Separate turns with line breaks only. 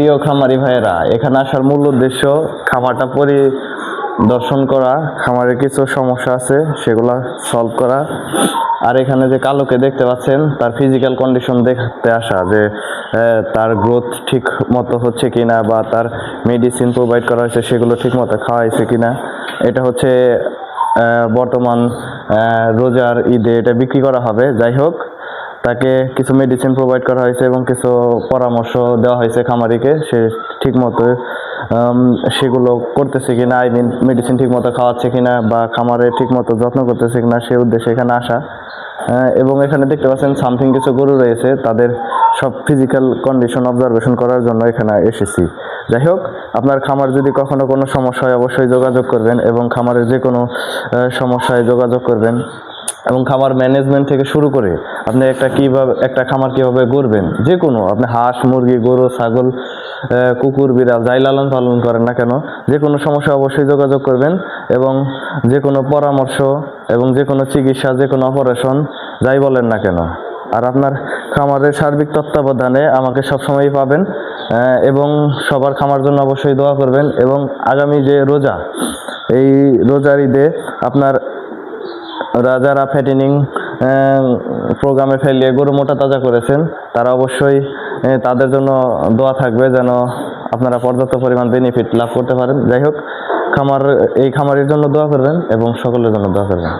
প্রিয় খামারি ভাইয়েরা, এখানে আসার মূল উদ্দেশ্য খামারটা পরিদর্শন করা, খামারের কিছু সমস্যা আছে সেগুলো সলভ করা, আর এখানে যে কালোকে দেখতে পাচ্ছেন তার ফিজিক্যাল কন্ডিশন দেখতে আসা, যে তার গ্রোথ ঠিক মতো হচ্ছে কিনা বা তার মেডিসিন প্রোভাইড করা হয়েছে সেগুলো ঠিক মতো খাওয়াইছে কিনা। এটা হচ্ছে বর্তমান রোজার ঈদে এটা বিক্রি করা হবে। যাই হোক, তাকে কিছু মেডিসিন প্রোভাইড করা হয়েছে এবং কিছু পরামর্শ দেওয়া হয়েছে খামারিকে, সে ঠিকমতো সেগুলো করতেছে কিনা, আই মিন মেডিসিন ঠিকমতো খাওয়াচ্ছে কিনা বা খামারে ঠিকমতো যত্ন করতেছে কিনা, সে উদ্দেশ্যে এখানে আসা। এবং এখানে দেখতে পাচ্ছেন সামথিং কিছু গরু রয়েছে, তাদের সব ফিজিক্যাল কন্ডিশন অবজারভেশন করার জন্য এখানে এসেছি। যাই হোক, আপনার খামার যদি কখনো কোনো সমস্যা হয় অবশ্যই যোগাযোগ করবেন, এবং খামারের যে কোনো সমস্যায় যোগাযোগ করবেন। এবং খামার ম্যানেজমেন্ট থেকে শুরু করে আপনি একটা খামার কীভাবে গড়বেন, যে কোনো আপনি হাঁস মুরগি গরু ছাগল কুকুর বিড়াল যাই লালন পালন করেন না কেন, যে কোনো সমস্যা অবশ্যই যোগাযোগ করবেন। এবং যে কোনো পরামর্শ এবং যে কোনো চিকিৎসা, যে কোনো অপারেশন যাই বলেন না কেন, আর আপনার খামারের সার্বিক তত্ত্বাবধানে আমাকে সবসময়ই পাবেন। এবং সবার খামার জন্য অবশ্যই দোয়া করবেন। এবং আগামী যে রোজা, এই রোজার ঈদে আপনার যারা ফ্যাটেনিং প্রোগ্রামে ফেলিয়ে গরু মোটা তাজা করেছেন, তারা অবশ্যই তাদের জন্য দোয়া থাকবে যেন আপনারা পর্যাপ্ত পরিমাণ বেনিফিট লাভ করতে পারেন। যাই হোক, এই খামারের জন্য দোয়া করবেন এবং সকলের জন্য দোয়া করবেন।